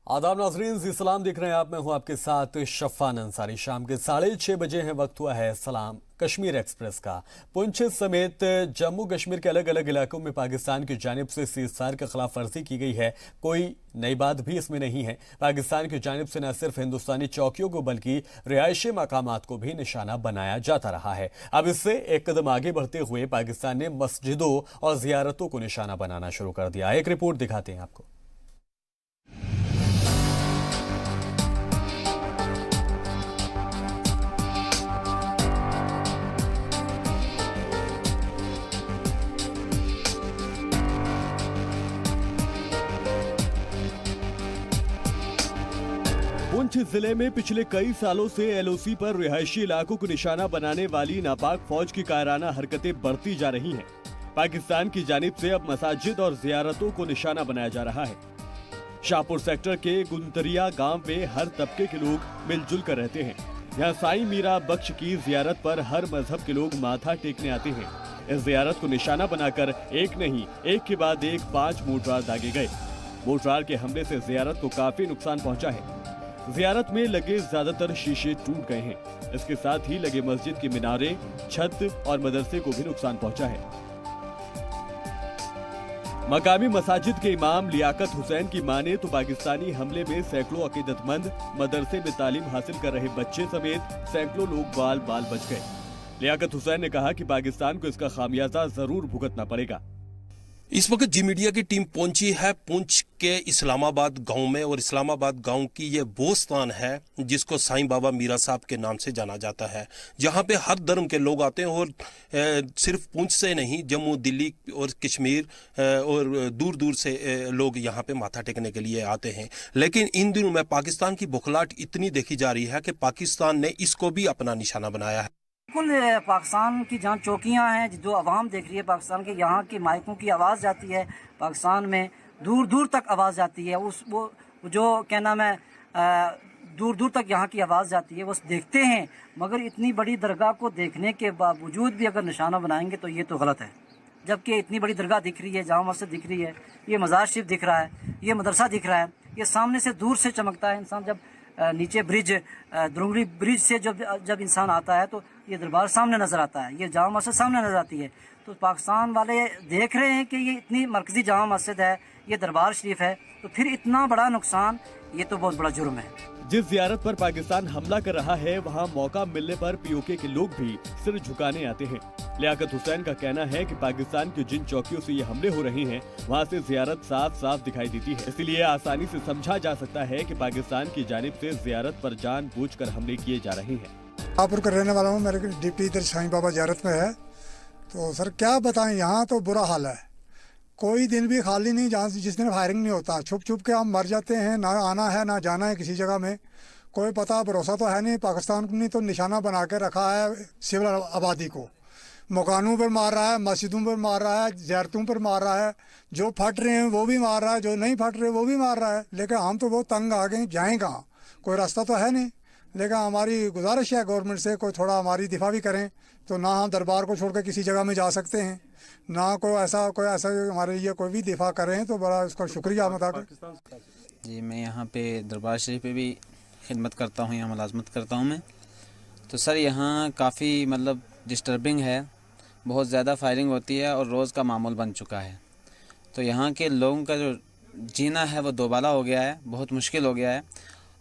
आदाब नाजरीन, जी सलाम देख रहे हैं आप। मैं हूं आपके साथ शफान अंसारी। शाम के 6:30 बजे हैं, वक्त हुआ है सलाम कश्मीर एक्सप्रेस का। पुंछ समेत जम्मू कश्मीर के अलग अलग इलाकों में पाकिस्तान की जानिब से सीजफायर की खिलाफ वर्जी की गई है। कोई नई बात भी इसमें नहीं है। पाकिस्तान की जानिब से न सिर्फ हिंदुस्तानी चौकियों को बल्कि रिहायशी मकामात को भी निशाना बनाया जाता रहा है। अब इससे एक कदम आगे बढ़ते हुए पाकिस्तान ने मस्जिदों और जियारतों को निशाना बनाना शुरू कर दिया। एक रिपोर्ट दिखाते हैं आपको। पुंछ जिले में पिछले कई सालों से एलओसी पर रिहायशी इलाकों को निशाना बनाने वाली नापाक फौज की कायराना हरकतें बढ़ती जा रही हैं। पाकिस्तान की जानिब से अब मसाजिद और जियारतों को निशाना बनाया जा रहा है। शाहपुर सेक्टर के गुंतरिया गांव में हर तबके के लोग मिलजुल कर रहते हैं। यहाँ साईं मीरा बख्श की जियारत पर हर मजहब के लोग माथा टेकने आते हैं। इस जियारत को निशाना बनाकर एक नहीं, एक के बाद एक 5 मोर्टार दागे गए। मोर्टार के हमले से जियारत को काफी नुकसान पहुंचा है। जियारत में लगे ज्यादातर शीशे टूट गए हैं। इसके साथ ही लगे मस्जिद के मीनारे, छत और मदरसे को भी नुकसान पहुंचा है। मकामी मसाजिद के इमाम लियाकत हुसैन की माने तो पाकिस्तानी हमले में सैकड़ों अकीदतमंद, मदरसे में तालीम हासिल कर रहे बच्चे समेत सैकड़ों लोग बाल बाल बच गए। लियाकत हुसैन ने कहा कि पाकिस्तान को इसका खामियाजा जरूर भुगतना पड़ेगा। इस वक्त जी मीडिया की टीम पहुंची है पुंछ के इस्लामाबाद गांव में, और इस्लामाबाद गांव की ये वो स्थान है जिसको साईं बाबा मीरा साहब के नाम से जाना जाता है, जहां पे हर धर्म के लोग आते हैं। और सिर्फ पुंछ से नहीं, जम्मू, दिल्ली और कश्मीर और दूर दूर से लोग यहाँ पे माथा टेकने के लिए आते हैं। लेकिन इन दिनों में पाकिस्तान की बुखलाहट इतनी देखी जा रही है कि पाकिस्तान ने इसको भी अपना निशाना बनाया है। बिल्कुल, पाकिस्तान की जहाँ चौकियाँ हैं, जो आवाम देख रही है पाकिस्तान के, यहाँ की माइकों की आवाज़ जाती है पाकिस्तान में, दूर दूर तक आवाज़ जाती है। वो जो क्या नाम है, दूर दूर तक यहाँ की आवाज़ जाती है, वो देखते हैं। मगर इतनी बड़ी दरगाह को देखने के बावजूद भी अगर निशाना बनाएंगे तो ये तो गलत है। जबकि इतनी बड़ी दरगाह दिख रही है, जामा मस्जिद दिख रही है, ये मज़ार शरीफ दिख रहा है, ये मदरसा दिख रहा है, ये सामने से दूर से चमकता है। इंसान जब नीचे ब्रिज, द्रुंगरी ब्रिज से जब इंसान आता है तो ये दरबार सामने नज़र आता है, ये जामा मस्जिद सामने नज़र आती है। तो पाकिस्तान वाले देख रहे हैं कि ये इतनी मरकज़ी जामा मस्जिद है, ये दरबार शरीफ है, तो फिर इतना बड़ा नुकसान, ये तो बहुत बड़ा जुर्म है। जिस जियारत पर पाकिस्तान हमला कर रहा है, वहां मौका मिलने पर पीओके के लोग भी सिर झुकाने आते हैं। लियाकत हुसैन का कहना है कि पाकिस्तान की जिन चौकियों से ये हमले हो रहे हैं, वहां से जियारत साफ साफ दिखाई देती है। इसलिए आसानी से समझा जा सकता है कि पाकिस्तान की जानिब से जियारत पर जानबूझकर हमले किए जा रहे हैं। शाहपुर का रहने वाला हूँ, मेरे डिप्टी इधर साईं बाबा जियारत में है। तो सर क्या बताएं, यहाँ तो बुरा हाल है। कोई दिन भी खाली नहीं जहाँ जिस दिन फायरिंग नहीं होता। छुप छुप के हम मर जाते हैं, ना आना है ना जाना है किसी जगह में। कोई पता भरोसा तो है नहीं। पाकिस्तान ने तो निशाना बना के रखा है सिविल आबादी को। मकानों पर मार रहा है, मस्जिदों पर मार रहा है, ज़ियारतों पर मार रहा है। जो फट रहे हैं वो भी मार रहा है, जो नहीं फट रहे वो भी मार रहा है। लेकिन हम तो बहुत तंग आ गए, जाएँ कहाँ? कोई रास्ता तो है नहीं। लेकिन हमारी गुजारिश है गवर्नमेंट से, कोई थोड़ा हमारी दिफा भी करें। तो ना हम दरबार को छोड़ कर किसी जगह में जा सकते हैं, ना कोई ऐसा हमारे लिए कोई भी दिफा करें, तो बड़ा उसका शुक्रिया अदा करें। जी, मैं यहाँ पे दरबार शरीफ पे भी खिदमत करता हूँ, यहाँ मुलाजमत करता हूँ मैं। तो सर यहाँ काफ़ी मतलब डिस्टर्बिंग है, बहुत ज़्यादा फायरिंग होती है और रोज़ का मामूल बन चुका है। तो यहाँ के लोगों का जो जीना है वो दोबाला हो गया है, बहुत मुश्किल हो गया है।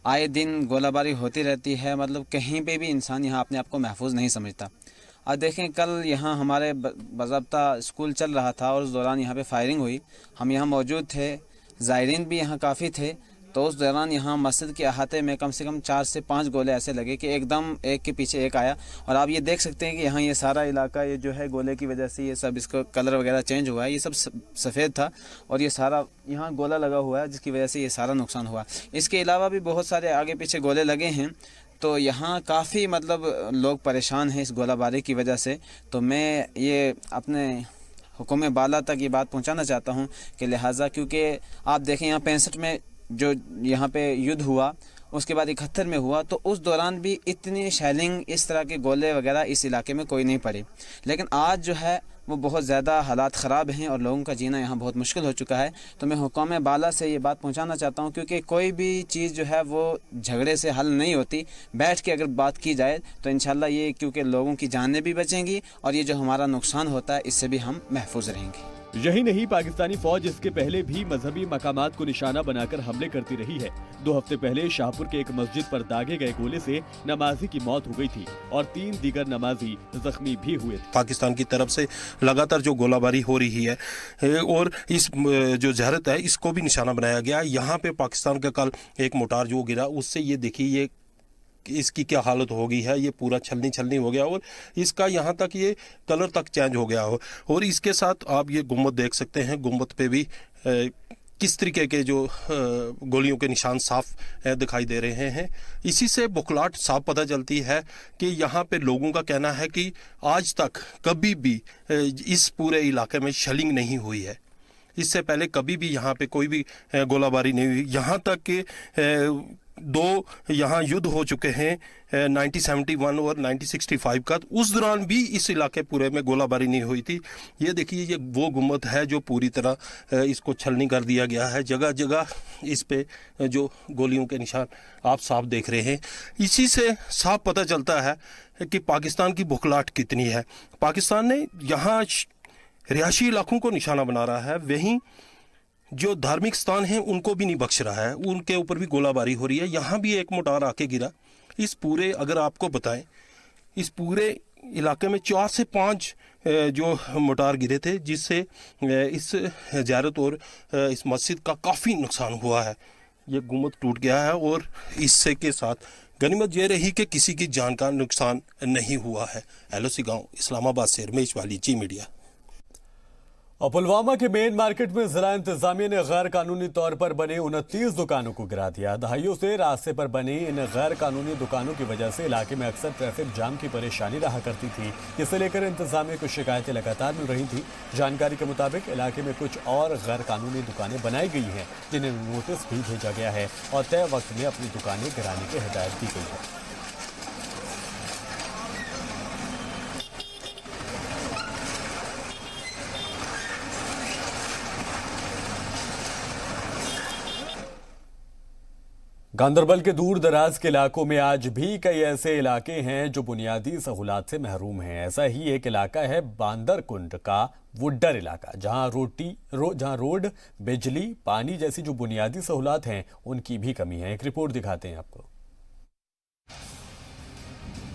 आए दिन गोलाबारी होती रहती है, मतलब कहीं पे भी इंसान यहाँ अपने आप को महफूज नहीं समझता। अब देखें, कल यहाँ हमारे बाज़ाब्ता स्कूल चल रहा था और उस दौरान यहाँ पे फायरिंग हुई। हम यहाँ मौजूद थे, ज़ायरीन भी यहाँ काफ़ी थे। तो उस दौरान यहाँ मस्जिद के अहाते में कम से कम 4 से 5 गोले ऐसे लगे कि एकदम एक के पीछे एक आया। और आप ये देख सकते हैं कि यहाँ ये सारा इलाका, ये जो है गोले की वजह से ये सब, इसका कलर वगैरह चेंज हुआ है। ये सब सफ़ेद था और ये सारा यहाँ गोला लगा हुआ है, जिसकी वजह से ये सारा नुकसान हुआ। इसके अलावा भी बहुत सारे आगे पीछे गोले लगे हैं। तो यहाँ काफ़ी मतलब लोग परेशान हैं इस गोलाबारी की वजह से। तो मैं ये अपने हुकूमत बाला तक ये बात पहुँचाना चाहता हूँ कि लिहाजा, क्योंकि आप देखें यहाँ 65 में जो यहाँ पे युद्ध हुआ, उसके बाद 71 में हुआ, तो उस दौरान भी इतनी शेलिंग, इस तरह के गोले वगैरह इस इलाके में कोई नहीं पड़ी। लेकिन आज जो है वो बहुत ज़्यादा हालात ख़राब हैं और लोगों का जीना यहाँ बहुत मुश्किल हो चुका है। तो मैं हुक्काम बाला से ये बात पहुँचाना चाहता हूँ, क्योंकि कोई भी चीज़ जो है वो झगड़े से हल नहीं होती, बैठ के अगर बात की जाए तो इंशाल्लाह ये, क्योंकि लोगों की जानें भी बचेंगी और ये जो हमारा नुकसान होता है इससे भी हम महफूज रहेंगे। यही नहीं, पाकिस्तानी फौज इसके पहले भी मजहबी मकामात को निशाना बनाकर हमले करती रही है। 2 हफ्ते पहले शाहपुर के एक मस्जिद पर दागे गए गोले से नमाजी की मौत हो गई थी और 3 दीगर नमाजी जख्मी भी हुए थे। पाकिस्तान की तरफ से लगातार जो गोलाबारी हो रही है और इस जो जहरत है इसको भी निशाना बनाया गया। यहाँ पे पाकिस्तान का कल एक मोटार जो गिरा, उससे ये देखिए ये इसकी क्या हालत हो गई है, ये पूरा छलनी छलनी हो गया और इसका यहाँ तक ये कलर तक चेंज हो गया हो। और इसके साथ आप ये गुम्बद देख सकते हैं, गुम्बद पे भी किस तरीके के जो गोलियों के निशान साफ दिखाई दे रहे हैं। इसी से बुखलाहट साफ पता चलती है कि यहाँ पे लोगों का कहना है कि आज तक कभी भी इस पूरे इलाके में शेलिंग नहीं हुई है। इससे पहले कभी भी यहाँ पे कोई भी गोलाबारी नहीं हुई। यहाँ तक कि 2 यहाँ युद्ध हो चुके हैं 1971 और 1965 का, उस दौरान भी इस इलाके पूरे में गोलाबारी नहीं हुई थी। ये देखिए ये वो गुम्बद है जो पूरी तरह इसको छलनी कर दिया गया है। जगह जगह इस पे जो गोलियों के निशान आप साफ देख रहे हैं। इसी से साफ पता चलता है कि पाकिस्तान की बुखलाहट कितनी है। पाकिस्तान ने यहाँ रिहायशी इलाकों को निशाना बना रहा है, वहीं जो धार्मिक स्थान हैं उनको भी नहीं बख्श रहा है, उनके ऊपर भी गोलाबारी हो रही है। यहाँ भी एक मोटार आके गिरा। इस पूरे, अगर आपको बताएं, इस पूरे इलाके में 4 से 5 जो मोटार गिरे थे, जिससे इस ज़ियारत और इस मस्जिद का काफ़ी नुकसान हुआ है। ये गुम्बद टूट गया है और इससे के साथ गनीमत ये रही कि किसी की जान का नुकसान नहीं हुआ है। LOC गाँव इस्लामाबाद से रमेश वाली, जी मीडिया। और पुलवामा के मेन मार्केट में जिला इंतजामिया ने गैर कानूनी तौर पर बने 29 दुकानों को गिरा दिया। दहाइयों से रास्ते पर बनी इन गैर कानूनी दुकानों की वजह से इलाके में अक्सर ट्रैफिक जाम की परेशानी रहा करती थी। इसे लेकर इंतजामिया को शिकायतें लगातार मिल रही थी। जानकारी के मुताबिक इलाके में कुछ और गैर कानूनी दुकानें बनाई गई हैं, जिन्हें नोटिस भी भेजा गया है और तय वक्त में अपनी दुकानें गिराने की हिदायत दी गई है। गांदरबल के दूर दराज के इलाकों में आज भी कई ऐसे इलाके हैं जो बुनियादी सहूलत से महरूम हैं। ऐसा ही एक इलाका है बांदरकुंड का वुड्डर इलाका, जहां रोड, बिजली, पानी जैसी जो बुनियादी सहूलत हैं उनकी भी कमी है। एक रिपोर्ट दिखाते हैं आपको।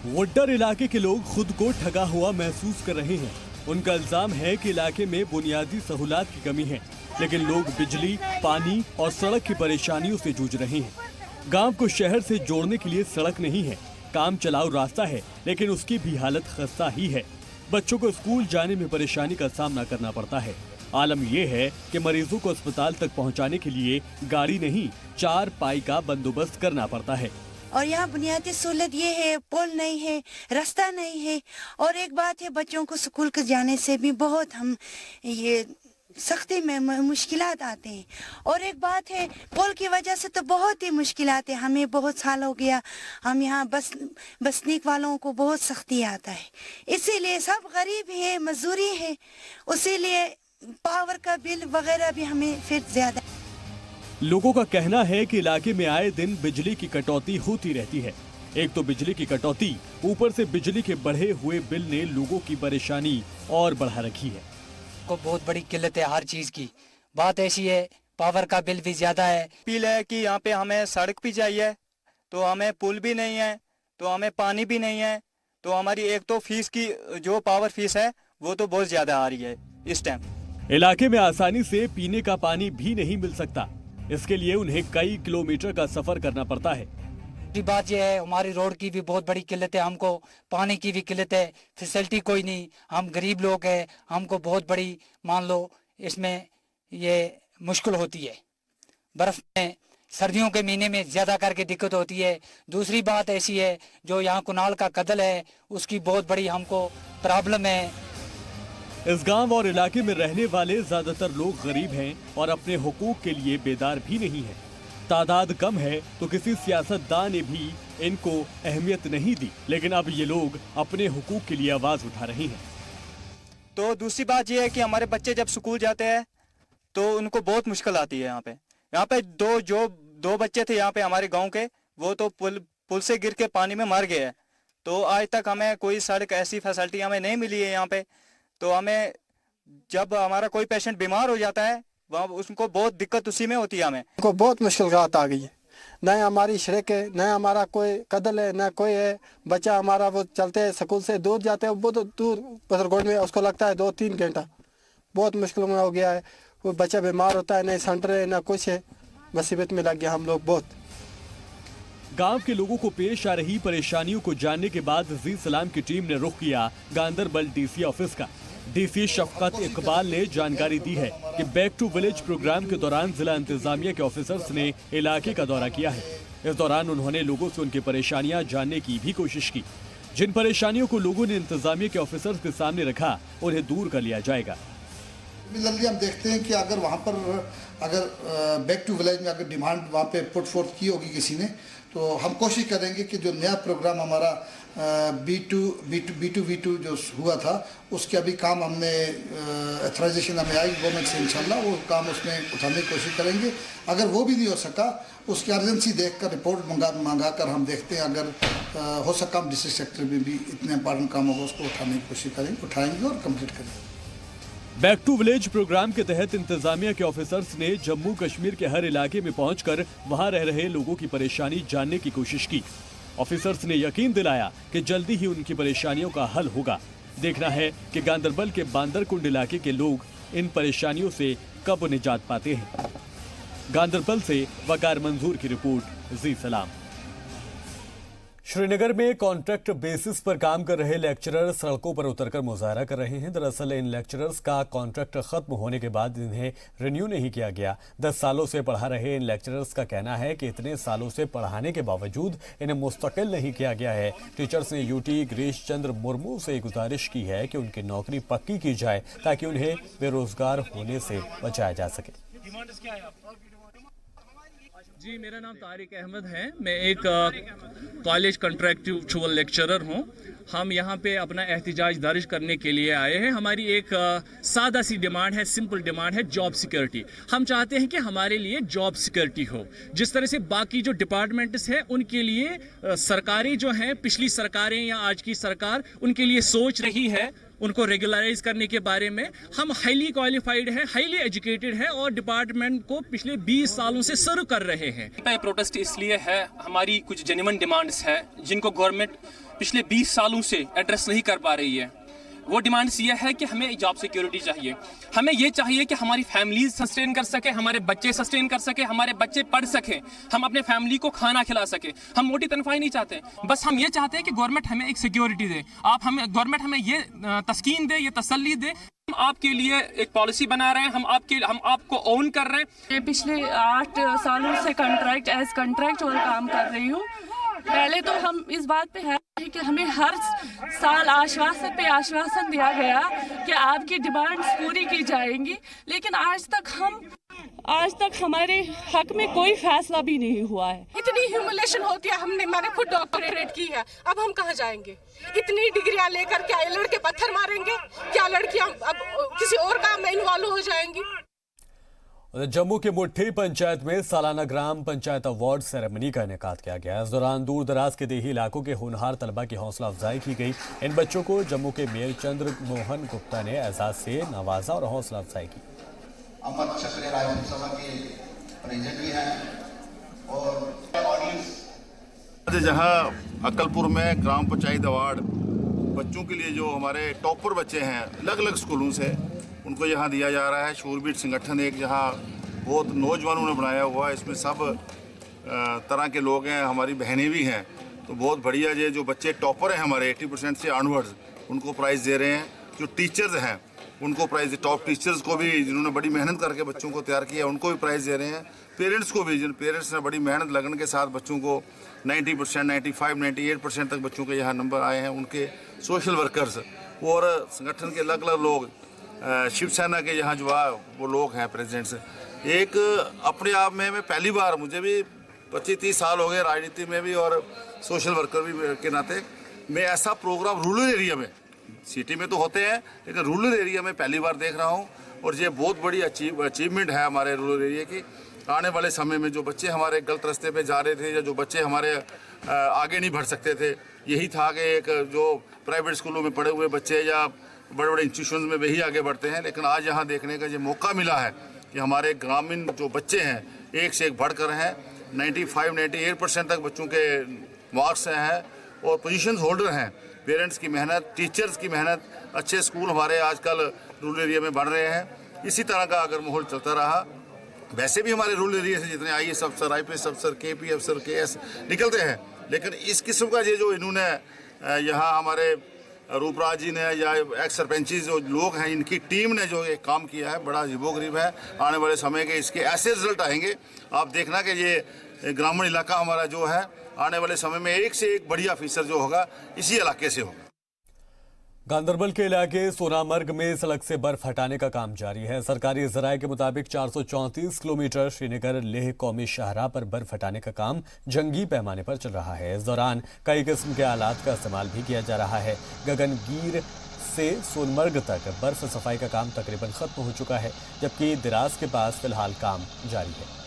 वुड्डर इलाके के लोग खुद को ठगा हुआ महसूस कर रहे हैं। उनका इल्जाम है कि इलाके में बुनियादी सहूलत की कमी है, लेकिन लोग बिजली, पानी और सड़क की परेशानियों से जूझ रहे हैं। गांव को शहर से जोड़ने के लिए सड़क नहीं है, काम चलाऊ रास्ता है, लेकिन उसकी भी हालत खस्ता ही है। बच्चों को स्कूल जाने में परेशानी का सामना करना पड़ता है। आलम यह है कि मरीजों को अस्पताल तक पहुंचाने के लिए गाड़ी नहीं, 4 पाई का बंदोबस्त करना पड़ता है। और यहाँ बुनियादी सहूलत ये है, पुल नहीं है, रास्ता नहीं है। और एक बात है, बच्चों को स्कूल के जाने से भी बहुत हम ये सख्ती में मुश्किलात आते हैं। और एक बात है, पुल की वजह से तो बहुत ही मुश्किलात है। हमें बहुत साल हो गया, हम यहाँ बसनीक वालों को बहुत सख्ती आता है। इसीलिए सब गरीब है, मजदूरी है, उसीलिए पावर का बिल वगैरह भी हमें फिर ज्यादा। लोगों का कहना है कि इलाके में आए दिन बिजली की कटौती होती रहती है। एक तो बिजली की कटौती, ऊपर से बिजली के बढ़े हुए बिल ने लोगों की परेशानी और बढ़ा रखी है। को बहुत बड़ी किल्लत है हर चीज की। बात ऐसी है, पावर का बिल भी ज्यादा है। अपील है कि यहाँ पे हमें सड़क भी चाहिए, तो हमें पुल भी नहीं है, तो हमें पानी भी नहीं है, तो हमारी एक तो फीस की जो पावर फीस है वो तो बहुत ज्यादा आ रही है इस टाइम। इलाके में आसानी से पीने का पानी भी नहीं मिल सकता। इसके लिए उन्हें कई किलोमीटर का सफर करना पड़ता है। बात यह है, हमारी रोड की भी बहुत बड़ी किल्लत है, हमको पानी की भी किल्लत है, फैसिलिटी कोई नहीं। हम गरीब लोग हैं, हमको बहुत बड़ी मान लो इसमें ये मुश्किल होती है। बर्फ में सर्दियों के महीने में ज्यादा करके दिक्कत होती है। दूसरी बात ऐसी है, जो यहाँ कुनाल का कदल है उसकी बहुत बड़ी हमको प्रॉब्लम है। इस गांव और इलाके में रहने वाले ज्यादातर लोग गरीब हैं और अपने हुकूक के लिए बेदार भी नहीं है। तादाद कम है तो किसी सियासतदान ने भी इनको अहमियत नहीं दी, लेकिन अब ये लोग अपने हुकूक के लिए आवाज उठा रहे हैं। तो दूसरी बात ये है कि हमारे बच्चे जब स्कूल जाते हैं तो उनको बहुत मुश्किल आती है। यहाँ पे दो बच्चे थे यहाँ पे हमारे गांव के, वो तो पुल से गिर के पानी में मर गए हैं। तो आज तक हमें कोई सड़क ऐसी फैसिलिटी हमें नहीं मिली है यहाँ पे। तो हमें जब हमारा कोई पेशेंट बीमार हो जाता है वहाँ उसको बहुत दिक्कत उसी में होती है। हमें को बहुत मुश्किल आ गई है, न हमारी सड़क है, न हमारा कोई कदल है, न कोई है। बच्चा हमारा वो चलते हैं स्कूल से दूर जाते हैं, बहुत दूर पथरकोट में, उसको लगता है 2-3 घंटा। बहुत मुश्किल में हो गया है। वो बच्चा बीमार होता है, न सेंटर है न कुछ है, मुसीबत में लग गया हम लोग बहुत। गांव के लोगों को पेश आ रही परेशानियों को जानने के बाद जी सलाम की टीम ने रुख किया गांदरबल डीसी ऑफिस का। डीसी शफकत इकबाल ने जानकारी दी है कि बैक टू विलेज प्रोग्राम के दौरान जिला इंतजामिया के ऑफिसर्स ने इलाके का दौरा किया है। इस दौरान उन्होंने लोगों से उनकी परेशानियां जानने की भी कोशिश की। जिन परेशानियों को लोगों ने इंतजामिया के ऑफिसर्स के सामने रखा, उन्हें दूर कर लिया जाएगा। जल्दी हम देखते हैं कि अगर वहाँ पर बैक टू विलेज में अगर डिमांड वहाँ पे पुट फोर्थ की होगी किसी ने, तो हम कोशिश करेंगे कि जो नया प्रोग्राम हमारा B2V2 जो हुआ था, उसके अभी काम हमने ऑथराइजेशन हमें आई गवर्नमेंट से, इंशाल्लाह वो काम उसमें उठाने की कोशिश करेंगे। अगर वो भी नहीं हो सका, उसकी अर्जेंसी देखकर रिपोर्ट मंगा कर हम देखते हैं, अगर हो सका हम डिस्ट्रिक्ट सेक्टर में भी इतने इंपॉर्टेंट काम होगा उसको उठाने की कोशिश करेंगे, उठाएंगे और कंप्लीट करेंगे। बैक टू विलेज प्रोग्राम के तहत इंतजामिया के ऑफिसर्स ने जम्मू कश्मीर के हर इलाके में पहुंचकर वहां रह रहे लोगों की परेशानी जानने की कोशिश की। ऑफिसर्स ने यकीन दिलाया कि जल्दी ही उनकी परेशानियों का हल होगा। देखना है कि गांदरबल के बांदरकुंड इलाके के लोग इन परेशानियों से कब निजात पाते हैं। गांदरबल से वकार मंजूर की रिपोर्ट, जी सलाम। श्रीनगर में कॉन्ट्रैक्ट बेसिस पर काम कर रहे लेक्चरर सड़कों पर उतरकर मुजाहरा कर रहे हैं। दरअसल इन लेक्चरर्स का कॉन्ट्रैक्ट खत्म होने के बाद इन्हें रिन्यू नहीं किया गया। 10 सालों से पढ़ा रहे इन लेक्चरर्स का कहना है कि इतने सालों से पढ़ाने के बावजूद इन्हें मुस्तकिल नहीं किया गया है। टीचर्स ने यूटी गिरीश चंद्र मुर्मू से गुजारिश की है कि उनकी नौकरी पक्की की जाए ताकि उन्हें बेरोजगार होने से बचाया जा सके। जी, मेरा नाम तारिक अहमद है। मैं एक कॉलेज कॉन्ट्रैक्चुअल लेक्चरर हूं। हम यहां पे अपना एहतिजाज दर्ज करने के लिए आए हैं। हमारी एक सादा सी डिमांड है, सिंपल डिमांड है, जॉब सिक्योरिटी। हम चाहते हैं कि हमारे लिए जॉब सिक्योरिटी हो, जिस तरह से बाकी जो डिपार्टमेंट्स हैं उनके लिए सरकारें जो हैं, पिछली सरकारें या आज की सरकार उनके लिए सोच रही है उनको रेगुलराइज करने के बारे में। हम हाईली क्वालिफाइड हैं, हाईली एजुकेटेड हैं और डिपार्टमेंट को पिछले 20 सालों से सर्व कर रहे हैं। प्रोटेस्ट इसलिए है, हमारी कुछ जेन्युइन डिमांड्स है जिनको गवर्नमेंट पिछले 20 सालों से एड्रेस नहीं कर पा रही है। वो डिमांड्स ये है कि हमें जॉब सिक्योरिटी चाहिए। हमें ये चाहिए कि हमारी फैमिलीज सस्टेन कर सके, हमारे बच्चे सस्टेन कर सके, हमारे बच्चे पढ़ सके, हम अपने फैमिली को खाना खिला सके। हम मोटी तनख्वाही नहीं चाहते, बस हम ये चाहते हैं कि गवर्नमेंट हमें एक सिक्योरिटी दे। गवर्नमेंट हमें ये तस्कीन दे, ये तसल्ली दे। हम आपके लिए एक पॉलिसी बना रहे हैं, हम आपको ओन कर रहे हैं। पिछले 8 सालों से कॉन्ट्रैक्ट एज कॉन्ट्रैक्चुअल काम कर रही हूँ। पहले तो हम इस बात पे है कि हमें हर साल आश्वासन पे आश्वासन दिया गया कि आपकी डिमांड्स पूरी की जाएंगी, लेकिन आज तक हमारे हक में कोई फैसला भी नहीं हुआ है। इतनी ह्यूमिलेशन होती है, मैंने खुद डॉक्टरेट की है, अब हम कहाँ जाएंगे? इतनी डिग्रियां लेकर क्या ये लड़के पत्थर मारेंगे? क्या लड़कियां अब किसी और काम में इन्वॉल्व हो जाएंगी? जम्मू के मुट्ठी पंचायत में सालाना ग्राम पंचायत अवार्ड सेरेमनी का इनेकाद किया गया। इस दौरान दूर दराज के देही इलाकों के होनहार तलबा की हौसला अफजाई की गई। इन बच्चों को जम्मू के मेयर चंद्र मोहन गुप्ता ने एजाज से नवाजा और हौसला अफजाई की। अमर चक्र राज्यसभा के प्रेसिडेंट भी हैं और ऑडियंस जहां अक्कलपुर में ग्राम पंचायत अवार्ड बच्चों के लिए जो हमारे टॉपर बच्चे हैं अलग अलग स्कूलों से उनको यहाँ दिया जा रहा है। शूरवीर संगठन एक जहाँ बहुत नौजवानों ने बनाया हुआ है, इसमें सब तरह के लोग हैं, हमारी बहनें भी हैं। तो बहुत बढ़िया ये जो बच्चे टॉपर हैं हमारे 80% से ऑनवर्ड्स उनको प्राइज़ दे रहे हैं। जो टीचर्स हैं उनको प्राइज़, टॉप टीचर्स को भी जिन्होंने बड़ी मेहनत करके बच्चों को तैयार किया उनको भी प्राइज़ दे रहे हैं। पेरेंट्स को भी, जिन पेरेंट्स ने बड़ी मेहनत लगन के साथ बच्चों को 90%, 95, 98% तक बच्चों के यहाँ नंबर आए हैं, उनके सोशल वर्कर्स और संगठन के अलग अलग लोग, शिवसेना के यहाँ जो वो लोग हैं प्रेसिडेंट्स। एक अपने आप में मैं पहली बार, मुझे भी 25-30 साल हो गए राजनीति में भी और सोशल वर्कर भी के नाते, मैं ऐसा प्रोग्राम रूरल एरिया में सिटी में तो होते हैं लेकिन रूरल एरिया में पहली बार देख रहा हूँ और ये बहुत बड़ी अचीवमेंट है हमारे रूरल एरिया की। आने वाले समय में जो बच्चे हमारे गलत रास्ते पे जा रहे थे या जो बच्चे हमारे आगे नहीं बढ़ सकते थे, यही था कि एक जो प्राइवेट स्कूलों में पढ़े हुए बच्चे या बड़े बड़े इंस्टीट्यूशन में वही आगे बढ़ते हैं, लेकिन आज यहाँ देखने का ये मौका मिला है कि हमारे ग्रामीण जो बच्चे हैं एक से एक बढ़कर हैं। 95-98% तक बच्चों के मार्क्स हैं और पोजीशंस होल्डर हैं। पेरेंट्स की मेहनत, टीचर्स की मेहनत, अच्छे स्कूल हमारे आजकल रूरल एरिया में बन रहे हैं। इसी तरह का अगर माहौल चलता रहा, वैसे भी हमारे रूरल एरिया से जितने IAS अफसर, IPS अफसर, KP अफसर, KS निकलते हैं, लेकिन इस किस्म का ये जो इन्होंने यहाँ हमारे रूपराज जी ने या एक्स सरपंची जो लोग हैं, इनकी टीम ने जो ये काम किया है बड़ा अजीबोगरीब है। आने वाले समय के इसके ऐसे रिजल्ट आएंगे, आप देखना कि ये ग्रामीण इलाका हमारा जो है आने वाले समय में एक से एक बढ़िया फीसर जो होगा इसी इलाके से होगा। गांदरबल के इलाके सोनामर्ग में सड़क से बर्फ हटाने का काम जारी है। सरकारी जराये के मुताबिक 434 किलोमीटर श्रीनगर लेह कौमी शाहराह पर बर्फ हटाने का काम जंगी पैमाने पर चल रहा है। इस दौरान कई किस्म के आलात का इस्तेमाल भी किया जा रहा है। गगनगीर से सोनमर्ग तक बर्फ सफाई का काम तकरीबन खत्म हो चुका है, जबकि दिराज के पास फिलहाल काम जारी है।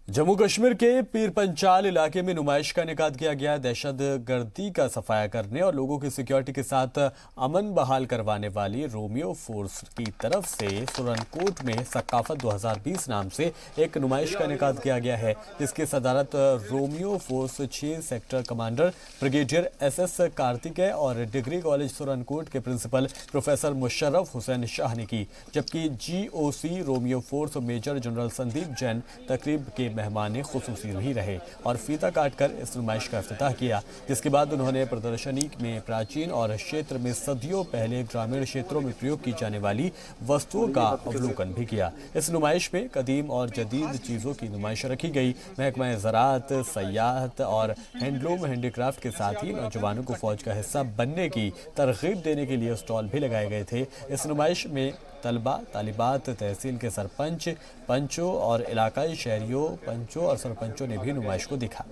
जम्मू कश्मीर के पीर पंचाल इलाके में नुमाइश का इनेकाद किया गया। दहशतगर्दी का सफाया करने और लोगों की सिक्योरिटी के साथ अमन बहाल करवाने वाली रोमियो फोर्स की तरफ से सुरनकोट में सकाफत 2020 नाम से एक नुमाइश का इनेकाद किया गया है, जिसकी सदारत Romeo force 6 sector commander brigadier SS Kartikeya और डिग्री कॉलेज सुरनकोट के प्रिंसिपल प्रोफेसर मुशर्रफ हुसैन शाह ने की, जबकि GOC Romeo force major general Sandeep Jain तकरीब के मेहमान खुसूसी भी रहे और फीता काटकर इस नुमाइश का इफ्तिताह किया, जिसके बाद उन्होंने प्रदर्शनी में प्राचीन और क्षेत्र में सदियों पहले ग्रामीण क्षेत्रों में प्रयोग की जाने वाली वस्तुओं का अवलोकन भी किया। इस नुमाइश में कदीम और जदीद चीज़ों की नुमाइश रखी गई। महकमा ज़राअत, सयाहत और हैंडलूम हैंडीक्राफ्ट के साथ ही नौजवानों को फौज का हिस्सा बनने की तरगीब देने के लिए स्टॉल भी लगाए गए थे। इस नुमाइश में तलबा, तालिबात, तहसील के सरपंच, पंचों और इलाकाई शहरियों, पंचों और सरपंचों ने भी नुमाइश को देखा।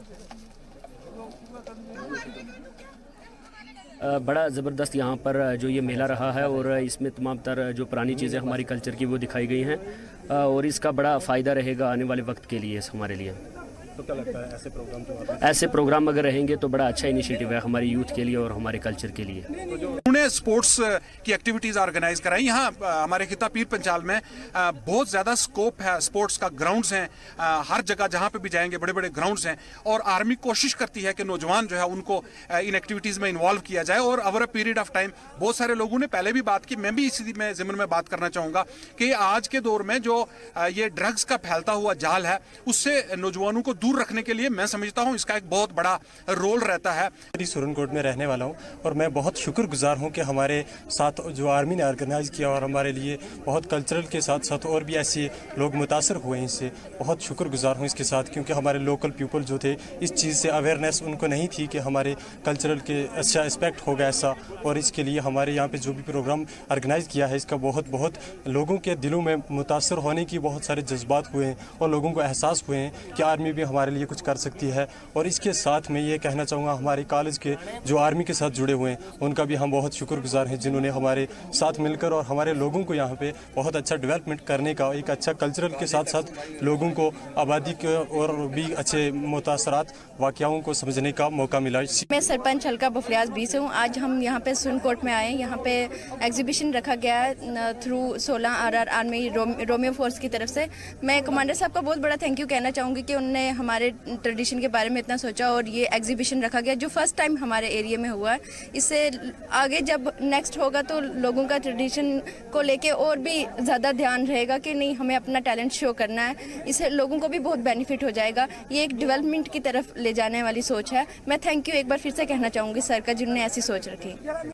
बड़ा ज़बरदस्त यहाँ पर जो ये मेला रहा है और इसमें तमाम तर जो पुरानी चीज़ें हमारी कल्चर की वो दिखाई गई हैं और इसका बड़ा फ़ायदा रहेगा आने वाले वक्त के लिए हमारे लिए। तो क्या लगता है ऐसे प्रोग्राम अगर रहेंगे तो बड़ा अच्छा इनिशिएटिव है हमारी यूथ के लिए और हमारे कल्चर के लिए। उन्होंने स्पोर्ट्स की एक्टिविटीज़ ऑर्गेनाइज कराई। यहाँ हमारे खिता पीर पंचाल में बहुत ज़्यादा स्कोप है स्पोर्ट्स का। ग्राउंड्स हैं हर जगह, जहाँ पे भी जाएंगे बड़े बड़े ग्राउंड्स हैं और आर्मी कोशिश करती है कि नौजवान जो है उनको इन एक्टिविटीज़ में इन्वॉल्व किया जाए। और over a period of time बहुत सारे लोगों ने पहले भी बात की, मैं भी इसी में ज़िम्न में बात करना चाहूँगा कि आज के दौर में जो ये ड्रग्स का फैलता हुआ जाल है उससे नौजवानों को दूर रखने के लिए मैं समझता हूं इसका एक बहुत बड़ा रोल रहता है। मैं सुरनकोट में रहने वाला हूं और मैं बहुत शुक्रगुजार हूं कि हमारे साथ जो आर्मी ने ऑर्गेनाइज किया और हमारे लिए बहुत कल्चरल के साथ साथ और भी ऐसे लोग मुतासर हुए हैं, इससे बहुत शुक्रगुजार हूं इसके साथ, क्योंकि हमारे लोकल पीपल जो थे इस चीज़ से अवेयरनेस उनको नहीं थी कि हमारे कल्चरल के अच्छा एस्पेक्ट होगा ऐसा। और इसके लिए हमारे यहाँ पे जो भी प्रोग्राम ऑर्गेनाइज किया है इसका बहुत बहुत लोगों के दिलों में मुतासर होने की बहुत सारे जज्बात हुए हैं और लोगों को एहसास हुए हैं कि आर्मी भी हमारे लिए कुछ कर सकती है। और इसके साथ मैं ये कहना चाहूँगा हमारे कॉलेज के जो आर्मी के साथ जुड़े हुए हैं उनका भी हम बहुत शुक्रगुजार हैं, जिन्होंने हमारे साथ मिलकर और हमारे लोगों को यहाँ पे बहुत अच्छा डेवलपमेंट करने का, एक अच्छा कल्चरल के साथ साथ लोगों को आबादी के और भी अच्छे मुतासरात वाक़याओं को समझने का मौका मिला। मैं सरपंच हल्का बफलियाज 20 हूँ। आज हम यहाँ पे सुरनकोट में आए। यहाँ पे एग्जीबिशन रखा गया है through 16 RR army Romeo force की तरफ से। मैं कमांडर साहब का बहुत बड़ा थैंक यू कहना चाहूँगी कि उन्होंने हमारे ट्रेडिशन के बारे में इतना सोचा और ये एग्जीबिशन रखा गया जो फर्स्ट टाइम हमारे एरिया में हुआ है। इससे आगे जब नेक्स्ट होगा तो लोगों का ट्रेडिशन को लेके और भी ज़्यादा ध्यान रहेगा कि नहीं हमें अपना टैलेंट शो करना है। इससे लोगों को भी बहुत बेनिफिट हो जाएगा। ये एक डेवलपमेंट की तरफ ले जाने वाली सोच है। मैं थैंक यू एक बार फिर से कहना चाहूँगी सर का, जिन्होंने ऐसी सोच रखी।